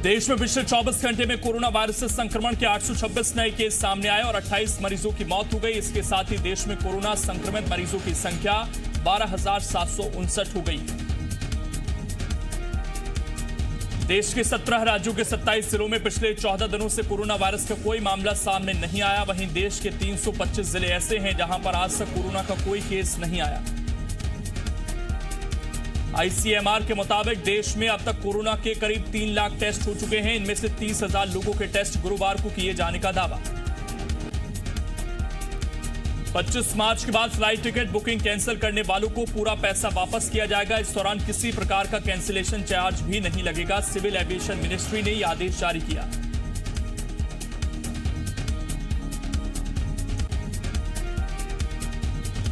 देश में पिछले 24 घंटे में कोरोना वायरस से संक्रमण के 826 नए केस सामने आए और 28 मरीजों की मौत हो गई। इसके साथ ही देश में कोरोना संक्रमित मरीजों की संख्या 12,759 हो गई। देश के 17 राज्यों के 27 जिलों में पिछले 14 दिनों से कोरोना वायरस का कोई मामला सामने नहीं आया। वहीं देश के 325 जिले ऐसे हैं जहां पर आज तक कोरोना का कोई केस नहीं आया। आईसीएमआर के मुताबिक देश में अब तक कोरोना के करीब 3 लाख टेस्ट हो चुके हैं। इनमें से 30,000 लोगों के टेस्ट गुरुवार को किए जाने का दावा। 25 मार्च के बाद फ्लाइट टिकट बुकिंग कैंसिल करने वालों को पूरा पैसा वापस किया जाएगा। इस दौरान किसी प्रकार का कैंसिलेशन चार्ज भी नहीं लगेगा। सिविल एविएशन मिनिस्ट्री ने यह आदेश जारी किया।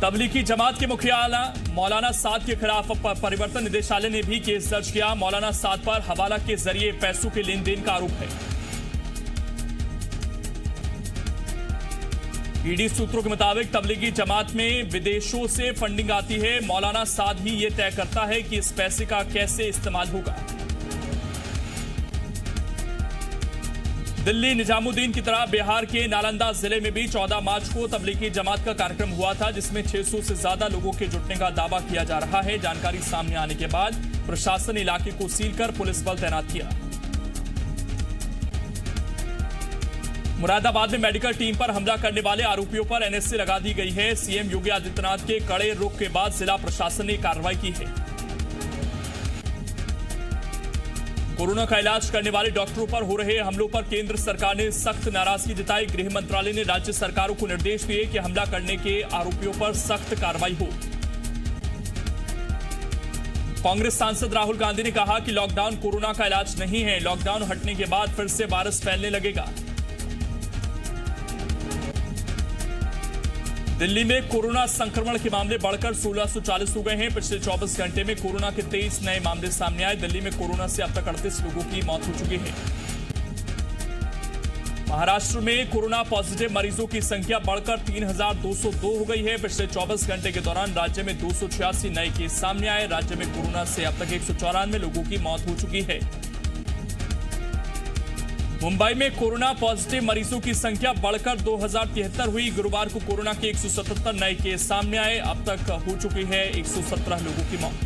तबलीगी जमात के मुखिया मौलाना साद के खिलाफ परिवर्तन निदेशालय ने भी केस दर्ज किया। मौलाना साद पर हवाला के जरिए पैसों के लेन देन का आरोप है। ईडी सूत्रों के मुताबिक तबलीगी जमात में विदेशों से फंडिंग आती है। मौलाना साद ही यह तय करता है कि इस पैसे का कैसे इस्तेमाल होगा। दिल्ली निजामुद्दीन की तरह बिहार के नालंदा जिले में भी 14 मार्च को तबलीगी जमात का कार्यक्रम हुआ था, जिसमें 600 से ज्यादा लोगों के जुटने का दावा किया जा रहा है। जानकारी सामने आने के बाद प्रशासन ने इलाके को सील कर पुलिस बल तैनात किया। मुरादाबाद में मेडिकल टीम पर हमला करने वाले आरोपियों पर एनएसए लगा दी गई है। सीएम योगी आदित्यनाथ के कड़े रुख के बाद जिला प्रशासन ने कार्रवाई की है। कोरोना का इलाज करने वाले डॉक्टरों पर हो रहे हमलों पर केंद्र सरकार ने सख्त नाराजगी जताई। गृह मंत्रालय ने राज्य सरकारों को निर्देश दिए कि हमला करने के आरोपियों पर सख्त कार्रवाई हो। कांग्रेस सांसद राहुल गांधी ने कहा कि लॉकडाउन कोरोना का इलाज नहीं है। लॉकडाउन हटने के बाद फिर से वायरस फैलने लगेगा। दिल्ली में कोरोना संक्रमण के मामले बढ़कर 1640 हो गए हैं। पिछले 24 घंटे में कोरोना के 23 नए मामले सामने आए। दिल्ली में कोरोना से अब तक 38 लोगों की मौत हो चुकी है। महाराष्ट्र में कोरोना पॉजिटिव मरीजों की संख्या बढ़कर 3,202 हो गई है। पिछले 24 घंटे के दौरान राज्य में 286 नए केस सामने आए। राज्य में कोरोना से अब तक 194 लोगों की मौत हो चुकी है। मुंबई में कोरोना पॉजिटिव मरीजों की संख्या बढ़कर 2073 हुई। गुरुवार को कोरोना के 177 नए केस सामने आए। अब तक हो चुकी है 117 लोगों की मौत।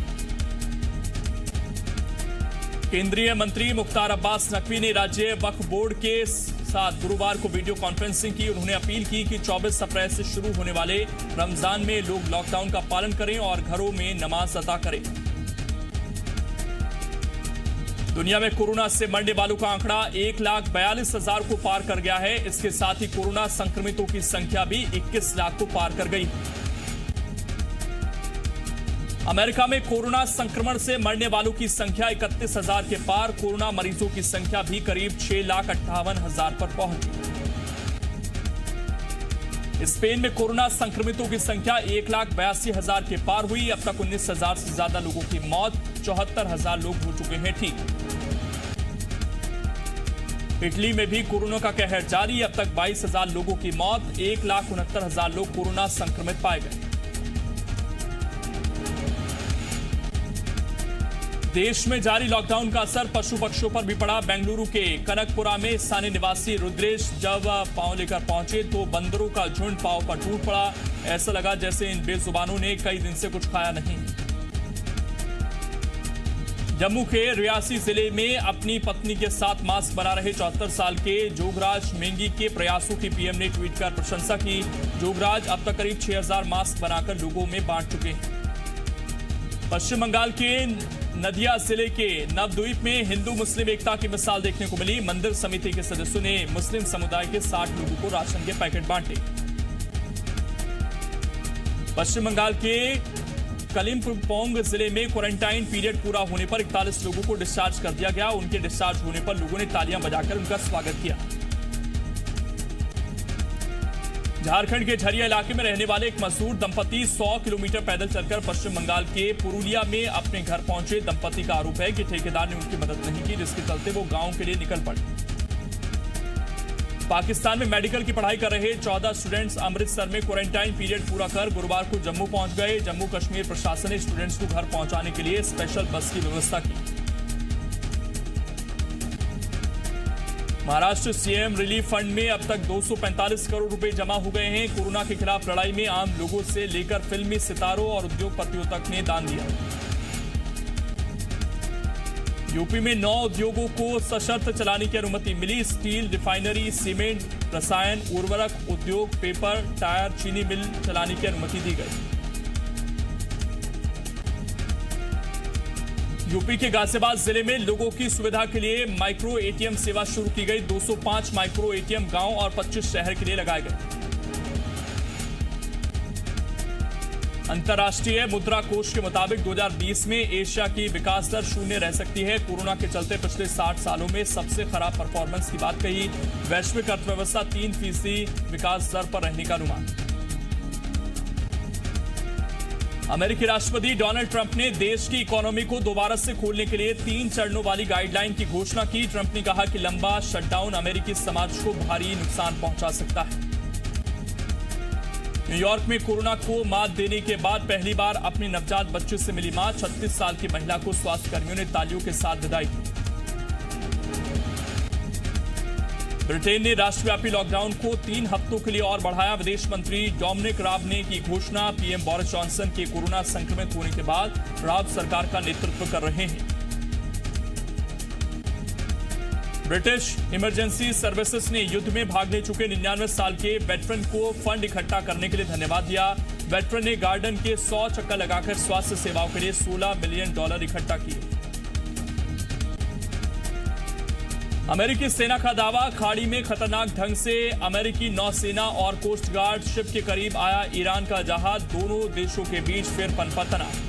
केंद्रीय मंत्री मुख्तार अब्बास नकवी ने राज्य वक्फ बोर्ड के साथ गुरुवार को वीडियो कॉन्फ्रेंसिंग की। उन्होंने अपील की कि 24 अप्रैल से शुरू होने वाले रमजान में लोग लॉकडाउन का पालन करें और घरों में नमाज अदा करें। दुनिया में कोरोना से मरने वालों का आंकड़ा 1,42,000 को पार कर गया है। इसके साथ ही कोरोना संक्रमितों की संख्या भी 21 लाख को पार कर गई। अमेरिका में कोरोना संक्रमण से मरने वालों की संख्या 31,000 के पार। कोरोना मरीजों की संख्या भी करीब 6,58,000 पर पहुंची। स्पेन में कोरोना संक्रमितों की संख्या 1,82,000 के पार हुई। अब तक 19,000 से ज्यादा लोगों की मौत, 74,000 लोग हो चुके हैं ठीक। इटली में भी कोरोना का कहर जारी। अब तक 22,000 लोगों की मौत, 1,69,000 लोग कोरोना संक्रमित पाए गए। देश में जारी लॉकडाउन का असर पशु पक्षियों पर भी पड़ा। बेंगलुरु के कनकपुरा में स्थानीय निवासी रुद्रेश जब पांव लेकर पहुंचे तो बंदरों का झुंड पांव पर टूट पड़ा। ऐसा लगा जैसे इन बेजुबानों ने कई दिन से कुछ खाया नहीं। जम्मू के रियासी जिले में अपनी पत्नी के साथ मास्क बना रहे 74 साल के जोगराज मेंगी के प्रयासों की पीएम ने ट्वीट कर प्रशंसा की। जोगराज अब तक करीब 6,000 मास्क बनाकर लोगों में बांट चुके हैं। पश्चिम बंगाल के नदिया जिले के नवद्वीप में हिंदू मुस्लिम एकता की मिसाल देखने को मिली। मंदिर समिति के सदस्यों ने मुस्लिम समुदाय के 60 लोगों को राशन के पैकेट बांटे। पश्चिम बंगाल के कलिम्पोंग जिले में क्वारंटाइन पीरियड पूरा होने पर 41 लोगों को डिस्चार्ज कर दिया गया। उनके डिस्चार्ज होने पर लोगों ने तालियां बजाकर उनका स्वागत किया। झारखंड के झरिया इलाके में रहने वाले एक मजदूर दंपति 100 किलोमीटर पैदल चलकर पश्चिम बंगाल के पुरुलिया में अपने घर पहुंचे। दंपति का आरोप है कि ठेकेदार ने उनकी मदद नहीं की, जिसके चलते वो गांव के लिए निकल पड़े। पाकिस्तान में मेडिकल की पढ़ाई कर रहे 14 स्टूडेंट्स अमृतसर में क्वारंटाइन पीरियड पूरा कर गुरुवार को जम्मू पहुंच गए। जम्मू कश्मीर प्रशासन ने स्टूडेंट्स को घर पहुंचाने के लिए स्पेशल बस की व्यवस्था की। महाराष्ट्र सीएम रिलीफ फंड में अब तक 245 करोड़ रुपए जमा हो गए हैं। कोरोना के खिलाफ लड़ाई में आम लोगों से लेकर फिल्मी सितारों और उद्योगपतियों तक ने दान दिया। यूपी में 9 उद्योगों को सशर्त चलाने की अनुमति मिली। स्टील, रिफाइनरी, सीमेंट, रसायन, उर्वरक उद्योग, पेपर, टायर, चीनी मिल चलाने की अनुमति दी गई। यूपी के गाजियाबाद जिले में लोगों की सुविधा के लिए माइक्रो एटीएम सेवा शुरू की गई। 205 माइक्रो एटीएम गांव और 25 शहर के लिए लगाए गए। अंतर्राष्ट्रीय मुद्रा कोष के मुताबिक 2020 में एशिया की विकास दर 0 रह सकती है। कोरोना के चलते पिछले 60 सालों में सबसे खराब परफॉर्मेंस की बात कही। वैश्विक अर्थव्यवस्था 3% विकास दर पर रहने का अनुमान। अमेरिकी राष्ट्रपति डोनाल्ड ट्रंप ने देश की इकोनॉमी को दोबारा से खोलने के लिए 3 चरणों वाली गाइडलाइन की घोषणा की। ट्रंप ने कहा कि लंबा शटडाउन अमेरिकी समाज को भारी नुकसान पहुंचा सकता है। न्यूयॉर्क में कोरोना को मात देने के बाद पहली बार अपने नवजात बच्चे से मिली मां। 36 साल की महिला को स्वास्थ्य कर्मियों ने तालियों के साथ विदाई दी। ब्रिटेन ने राष्ट्रव्यापी लॉकडाउन को 3 हफ्तों के लिए और बढ़ाया। विदेश मंत्री डोमिनिक राब ने की घोषणा। पीएम बोरिस जॉनसन के कोरोना संक्रमित होने के बाद राब सरकार का नेतृत्व कर रहे हैं। ब्रिटिश इमरजेंसी सर्विसेज ने युद्ध में भाग ले चुके 99 साल के वेटरन को फंड इकट्ठा करने के लिए धन्यवाद दिया। वेटरन ने गार्डन के 100 चक्कर लगाकर स्वास्थ्य सेवाओं के लिए $16 मिलियन इकट्ठा किए। अमेरिकी सेना का दावा, खाड़ी में खतरनाक ढंग से अमेरिकी नौसेना और कोस्ट गार्ड शिप के करीब आया ईरान का जहाज। दोनों देशों के बीच फिर पनपा तनाव।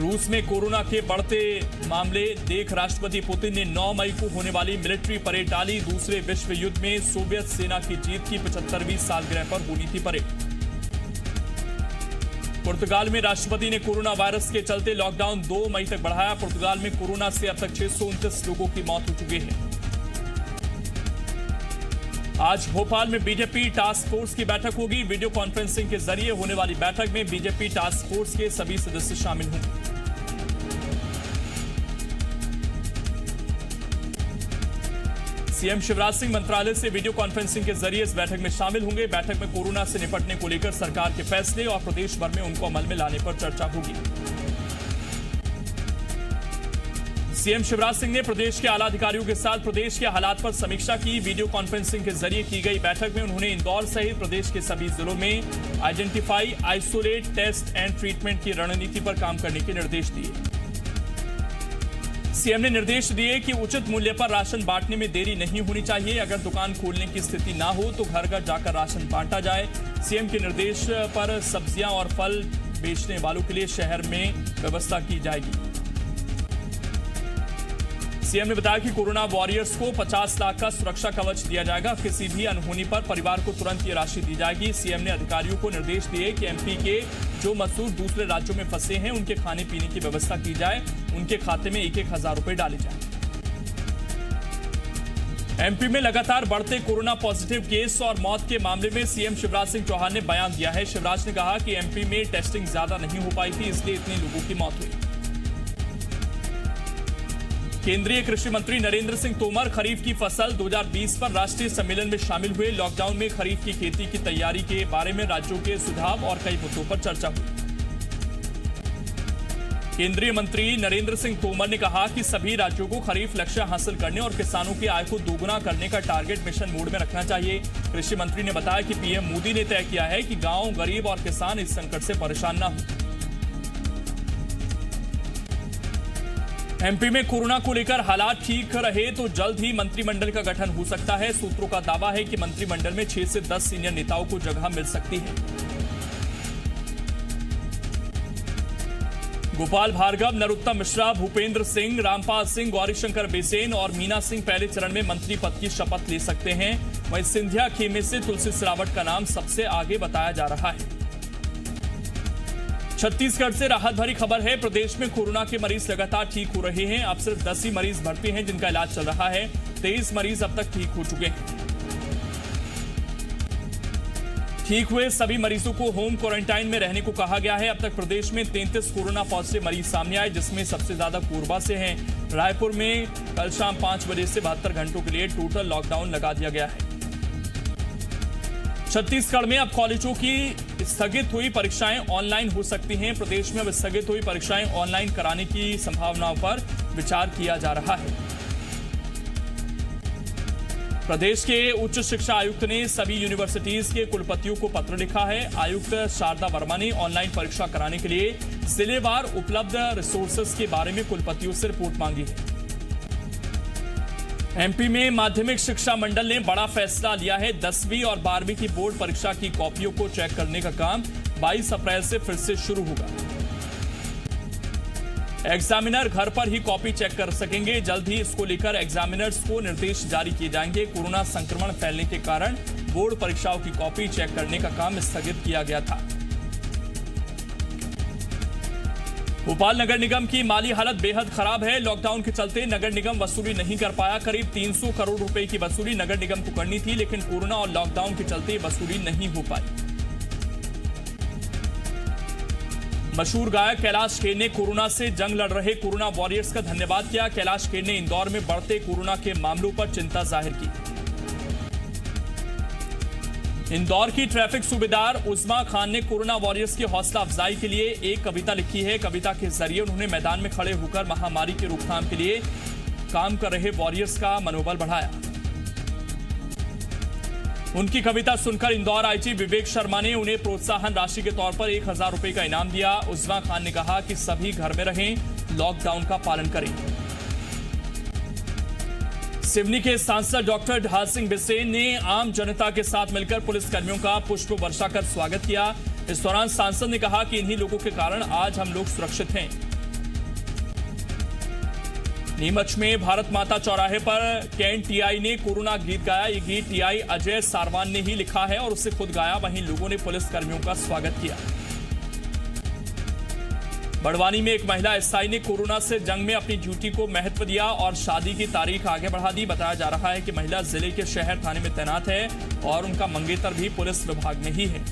रूस में कोरोना के बढ़ते मामले देख राष्ट्रपति पुतिन ने 9 मई को होने वाली मिलिट्री परेड टाली। दूसरे विश्व युद्ध में सोवियत सेना की जीत की 75वीं सालगिरह पर होनी थी परेड। पुर्तगाल में राष्ट्रपति ने कोरोना वायरस के चलते लॉकडाउन 2 मई तक बढ़ाया। पुर्तगाल में कोरोना से अब तक 629 लोगों की मौत हो चुकी है। आज भोपाल में बीजेपी टास्क फोर्स की बैठक होगी। वीडियो कॉन्फ्रेंसिंग के जरिए होने वाली बैठक में बीजेपी टास्क फोर्स के सभी सदस्य शामिल होंगे। सीएम शिवराज सिंह मंत्रालय से वीडियो कॉन्फ्रेंसिंग के जरिए इस बैठक में शामिल होंगे। बैठक में कोरोना से निपटने को लेकर सरकार के फैसले और प्रदेश भर में उनको अमल में लाने पर चर्चा होगी। सीएम शिवराज सिंह ने प्रदेश के आला अधिकारियों के साथ प्रदेश के हालात पर समीक्षा की। वीडियो कॉन्फ्रेंसिंग के जरिए की गई बैठक में उन्होंने इंदौर सहित प्रदेश के सभी जिलों में identify, isolate, test and treatment की रणनीति पर काम करने के निर्देश दिए। सीएम ने निर्देश दिए कि उचित मूल्य पर राशन बांटने में देरी नहीं होनी चाहिए। अगर दुकान खोलने की स्थिति ना हो तो घर घर जाकर राशन बांटा जाए। सीएम के निर्देश पर सब्जियां और फल बेचने वालों के लिए शहर में व्यवस्था की जाएगी। सीएम ने बताया कि कोरोना वॉरियर्स को 50 लाख का सुरक्षा कवच दिया जाएगा। किसी भी अनहोनी पर परिवार को तुरंत ये राशि दी जाएगी। सीएम ने अधिकारियों को निर्देश दिए कि एमपी के जो मजदूर दूसरे राज्यों में फंसे हैं उनके खाने पीने की व्यवस्था की जाए। उनके खाते में 1-1 हजार रुपए डाले जाए। एमपी में लगातार बढ़ते कोरोना पॉजिटिव केस और मौत के मामले में सीएम शिवराज सिंह चौहान ने बयान दिया है। शिवराज ने कहा कि एमपी में टेस्टिंग ज्यादा नहीं हो पाई थी, इसलिए इतने लोगों की मौत हुई। केंद्रीय कृषि मंत्री नरेंद्र सिंह तोमर खरीफ की फसल 2020 पर राष्ट्रीय सम्मेलन में शामिल हुए। लॉकडाउन में खरीफ की खेती की तैयारी के बारे में राज्यों के सुझाव और कई मुद्दों पर चर्चा हुई। केंद्रीय मंत्री नरेंद्र सिंह तोमर ने कहा कि सभी राज्यों को खरीफ लक्ष्य हासिल करने और किसानों की आय को दोगुना करने का टारगेट मिशन मोड में रखना चाहिए। कृषि मंत्री ने बताया कि पीएम मोदी ने तय किया है कि गांव, गरीब और किसान इस संकट से परेशान न हो। एमपी में कोरोना को लेकर हालात ठीक रहे तो जल्द ही मंत्रिमंडल का गठन हो सकता है। सूत्रों का दावा है कि मंत्रिमंडल में 6 से 10 सीनियर नेताओं को जगह मिल सकती है। गोपाल भार्गव, नरोत्तम मिश्रा, भूपेंद्र सिंह, रामपाल सिंह, गौरीशंकर बिसेन और मीना सिंह पहले चरण में मंत्री पद की शपथ ले सकते हैं। वहीं सिंधिया खेमे से तुलसी सिलावट का नाम सबसे आगे बताया जा रहा है। छत्तीसगढ़ से राहत भरी खबर है। प्रदेश में कोरोना के मरीज लगातार ठीक हो रहे हैं। अब सिर्फ 10 ही मरीज भर्ती हैं जिनका इलाज चल रहा है। 23 मरीज अब तक ठीक हो चुके हैं। ठीक हुए सभी मरीजों को होम क्वारंटाइन में रहने को कहा गया है। अब तक प्रदेश में 33 कोरोना पॉजिटिव मरीज सामने आए, जिसमें सबसे ज्यादा कोरबा से हैं। रायपुर में कल शाम 5 बजे से 72 घंटों के लिए टोटल लॉकडाउन लगा दिया गया है। छत्तीसगढ़ में अब कॉलेजों की स्थगित हुई परीक्षाएं ऑनलाइन हो सकती हैं। प्रदेश में अब स्थगित हुई परीक्षाएं ऑनलाइन कराने की संभावनाओं पर विचार किया जा रहा है। प्रदेश के उच्च शिक्षा आयुक्त ने सभी यूनिवर्सिटीज के कुलपतियों को पत्र लिखा है। आयुक्त शारदा वर्मा ने ऑनलाइन परीक्षा कराने के लिए जिलेवार उपलब्ध रिसोर्सेज के बारे में कुलपतियों से रिपोर्ट मांगी है। एमपी में माध्यमिक शिक्षा मंडल ने बड़ा फैसला लिया है। 10वीं और 12वीं की बोर्ड परीक्षा की कॉपियों को चेक करने का काम 22 अप्रैल से फिर से शुरू होगा। एग्जामिनर घर पर ही कॉपी चेक कर सकेंगे। जल्द ही इसको लेकर एग्जामिनर्स को निर्देश जारी किए जाएंगे। कोरोना संक्रमण फैलने के कारण बोर्ड परीक्षाओं की कॉपी चेक करने का काम स्थगित किया गया था। भोपाल नगर निगम की माली हालत बेहद खराब है। लॉकडाउन के चलते नगर निगम वसूली नहीं कर पाया। करीब 300 करोड़ रुपए की वसूली नगर निगम को करनी थी, लेकिन कोरोना और लॉकडाउन के चलते वसूली नहीं हो पाई। मशहूर गायक कैलाश खेर ने कोरोना से जंग लड़ रहे कोरोना वॉरियर्स का धन्यवाद किया। कैलाश खेर ने इंदौर में बढ़ते कोरोना के मामलों पर चिंता जाहिर की। इंदौर की ट्रैफिक सूबेदार उस्मा खान ने कोरोना वॉरियर्स की हौसला अफजाई के लिए एक कविता लिखी है। कविता के जरिए उन्होंने मैदान में खड़े होकर महामारी की रोकथाम के लिए काम कर रहे वॉरियर्स का मनोबल बढ़ाया। उनकी कविता सुनकर इंदौर आईजी विवेक शर्मा ने उन्हें प्रोत्साहन राशि के तौर पर 1000 रुपए का इनाम दिया। उस्मा खान ने कहा कि सभी घर में रहें, लॉकडाउन का पालन करें। सिवनी के सांसद डॉक्टर ढाल सिंह बिसेन ने आम जनता के साथ मिलकर पुलिसकर्मियों का पुष्प वर्षा कर स्वागत किया। इस दौरान सांसद ने कहा कि इन्हीं लोगों के कारण आज हम लोग सुरक्षित हैं। नीमच में भारत माता चौराहे पर कैंट टीआई ने कोरोना गीत गाया। ये गीत टीआई अजय सारवान ने ही लिखा है और उसे खुद गाया। वहीं लोगों ने पुलिसकर्मियों का स्वागत किया। बड़वानी में एक महिला एसआई ने कोरोना से जंग में अपनी ड्यूटी को महत्व दिया और शादी की तारीख आगे बढ़ा दी। बताया जा रहा है कि महिला जिले के शहर थाने में तैनात है और उनका मंगेतर भी पुलिस विभाग में ही है।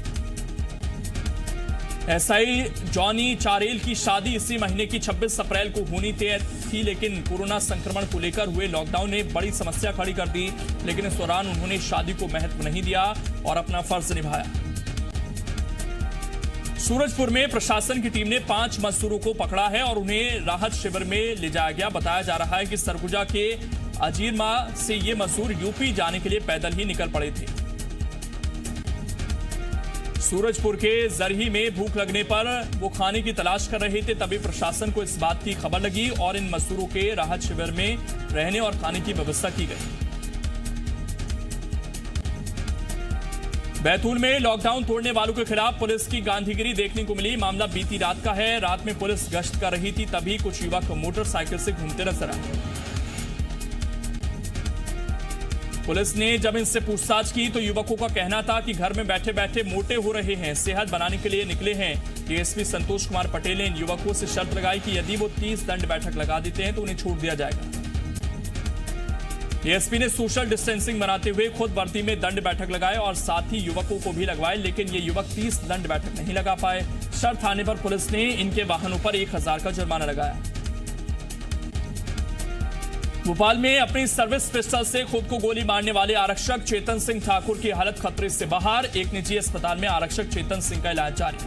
एसआई जॉनी चारेल की शादी इसी महीने की 26 अप्रैल को होनी थी, लेकिन कोरोना संक्रमण को लेकर हुए लॉकडाउन ने बड़ी समस्या खड़ी कर दी। लेकिन इस दौरान उन्होंने शादी को महत्व नहीं दिया और अपना फर्ज निभाया। सूरजपुर में प्रशासन की टीम ने 5 मजदूरों को पकड़ा है और उन्हें राहत शिविर में ले जाया गया। बताया जा रहा है कि सरगुजा के अजीरमा से ये मजदूर यूपी जाने के लिए पैदल ही निकल पड़े थे। सूरजपुर के जरही में भूख लगने पर वो खाने की तलाश कर रहे थे, तभी प्रशासन को इस बात की खबर लगी और इन मजदूरों के राहत शिविर में रहने और खाने की व्यवस्था की गई। बैतूल में लॉकडाउन तोड़ने वालों के खिलाफ पुलिस की गांधीगिरी देखने को मिली। मामला बीती रात का है। रात में पुलिस गश्त कर रही थी, तभी कुछ युवक मोटरसाइकिल से घूमते नजर आए। पुलिस ने जब इनसे पूछताछ की तो युवकों का कहना था कि घर में बैठे बैठे मोटे हो रहे हैं, सेहत बनाने के लिए निकले हैं। डीएसपी संतोष कुमार पटेल ने इन युवकों से शर्त लगाई कि यदि वो 30 दंड बैठक लगा देते हैं तो उन्हें छोड़ दिया जाएगा। डीएसपी ने सोशल डिस्टेंसिंग बनाते हुए खुद वर्दी में दंड बैठक लगाए और साथ ही युवकों को भी लगवाए, लेकिन ये युवक 30 दंड बैठक नहीं लगा पाए। शर्त आने पर पुलिस ने इनके वाहनों पर 1000 का जुर्माना लगाया। भोपाल में अपनी सर्विस पिस्टल से खुद को गोली मारने वाले आरक्षक चेतन सिंह ठाकुर की हालत खतरे से बाहर। एक निजी अस्पताल में आरक्षक चेतन सिंह का इलाज जारी।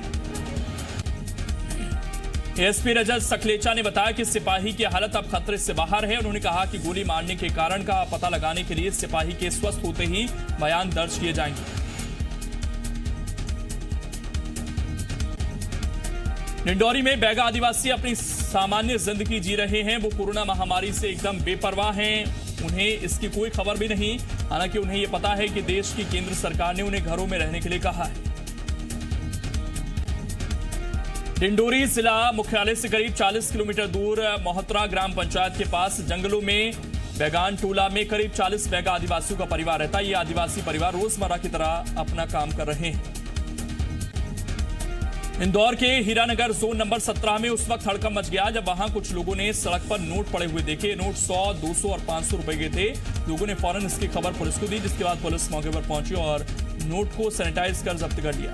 एएसपी रजत सकलेचा ने बताया कि सिपाही की हालत अब खतरे से बाहर है। उन्होंने कहा कि गोली मारने के कारण का पता लगाने के लिए सिपाही के स्वस्थ होते ही बयान दर्ज किए जाएंगे। डिंडौरी में बैगा आदिवासी अपनी सामान्य जिंदगी जी रहे हैं। वो कोरोना महामारी से एकदम बेपरवाह हैं। उन्हें इसकी कोई खबर भी नहीं। हालांकि उन्हें यह पता है कि देश की केंद्र सरकार ने उन्हें घरों में रहने के लिए कहा है। डिंडौरी जिला मुख्यालय से करीब 40 किलोमीटर दूर मोहतरा ग्राम पंचायत के पास जंगलों में बैगान टोला में करीब 40 बैगा आदिवासियों का परिवार रहता है। ये आदिवासी परिवार रोजमर्रा की तरह अपना काम कर रहे हैं। इंदौर के हीरानगर जोन नंबर 17 में उस वक्त हड़कंप मच गया जब वहां कुछ लोगों ने सड़क पर नोट पड़े हुए देखे। नोट 100, 200 और 500 रुपए के थे। लोगों ने फौरन इसकी खबर पुलिस को दी, जिसके बाद पुलिस मौके पर पहुंची और नोट को सैनिटाइज कर जब्त कर लिया।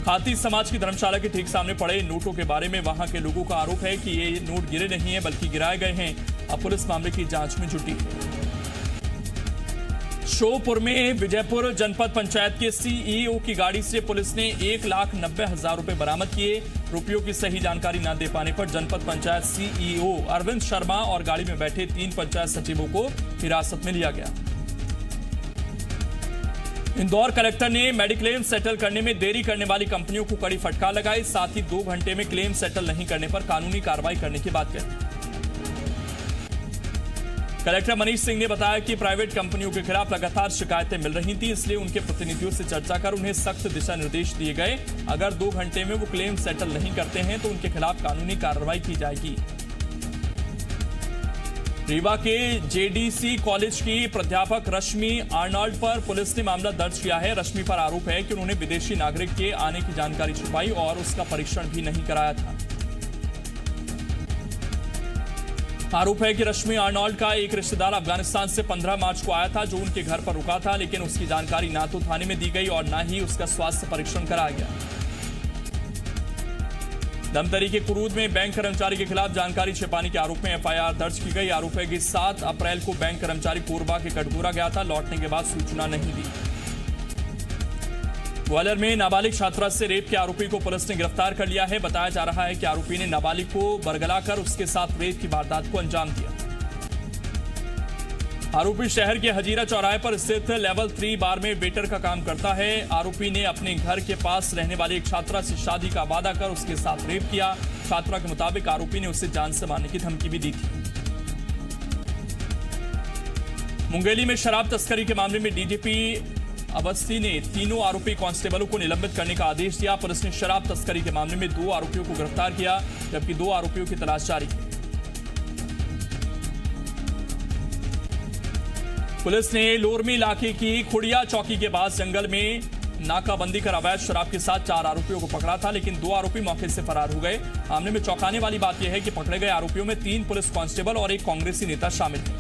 खाती समाज की धर्मशाला के ठीक सामने पड़े नोटों के बारे में वहां के लोगों का आरोप है कि ये नोट गिरे नहीं हैं बल्कि गिराए गए हैं। अब पुलिस मामले की जांच में जुटी है। श्योपुर में विजयपुर जनपद पंचायत के सीईओ की गाड़ी से पुलिस ने 1,90,000 रुपए बरामद किए। रुपयों की सही जानकारी न दे पाने पर जनपद पंचायत सीईओ अरविंद शर्मा और गाड़ी में बैठे 3 पंचायत सचिवों को हिरासत में लिया गया। इंदौर कलेक्टर ने मेडिक्लेम सेटल करने में देरी करने वाली कंपनियों को कड़ी फटकार लगाई। साथ ही 2 घंटे में क्लेम सेटल नहीं करने पर कानूनी कार्रवाई करने की बात कही। कलेक्टर मनीष सिंह ने बताया कि प्राइवेट कंपनियों के खिलाफ लगातार शिकायतें मिल रही थी, इसलिए उनके प्रतिनिधियों से चर्चा कर उन्हें सख्त दिशा निर्देश दिए गए। अगर 2 घंटे में वो क्लेम सेटल नहीं करते हैं तो उनके खिलाफ कानूनी कार्रवाई की जाएगी। रीवा के जेडीसी कॉलेज की प्राध्यापक रश्मि आर्नल्ड पर पुलिस ने मामला दर्ज किया है। रश्मि पर आरोप है कि उन्होंने विदेशी नागरिक के आने की जानकारी छुपाई और उसका परीक्षण भी नहीं कराया था। आरोप है कि रश्मि आर्नल्ड का एक रिश्तेदार अफगानिस्तान से 15 मार्च को आया था, जो उनके घर पर रुका था, लेकिन उसकी जानकारी ना तो थाने में दी गई और ना ही उसका स्वास्थ्य परीक्षण कराया गया। धमतरी के कुरूद में बैंक कर्मचारी के खिलाफ जानकारी छिपाने के आरोप में एफआईआर दर्ज की गई। आरोप है कि 7 अप्रैल को बैंक कर्मचारी कोरबा के कटघोरा गया था, लौटने के बाद सूचना नहीं दी। ग्वालियर में नाबालिग छात्रा से रेप के आरोपी को पुलिस ने गिरफ्तार कर लिया है। बताया जा रहा है कि आरोपी ने नाबालिग को बरगलाकर उसके साथ रेप की वारदात को अंजाम दिया। आरोपी शहर के हजीरा चौराहे पर स्थित लेवल 3 बार में वेटर का काम करता है। आरोपी ने अपने घर के पास रहने वाली एक छात्रा से शादी का वादा कर उसके साथ रेप किया। छात्रा के मुताबिक आरोपी ने उसे जान से मारने की धमकी भी दी थी। मुंगेली में शराब तस्करी के मामले में डीजीपी अवस्थी ने तीनों आरोपी कांस्टेबलों को निलंबित करने का आदेश दिया। पुलिस ने शराब तस्करी के मामले में 2 आरोपियों को गिरफ्तार किया, जबकि 2 आरोपियों की तलाश जारी है। पुलिस ने लोरमी इलाके की खुड़िया चौकी के पास जंगल में नाकाबंदी कर अवैध शराब के साथ 4 आरोपियों को पकड़ा था, लेकिन 2 आरोपी मौके से फरार हो गए। मामले में चौंकाने वाली बात यह है कि पकड़े गए आरोपियों में 3 पुलिस कांस्टेबल और एक कांग्रेसी नेता शामिल है।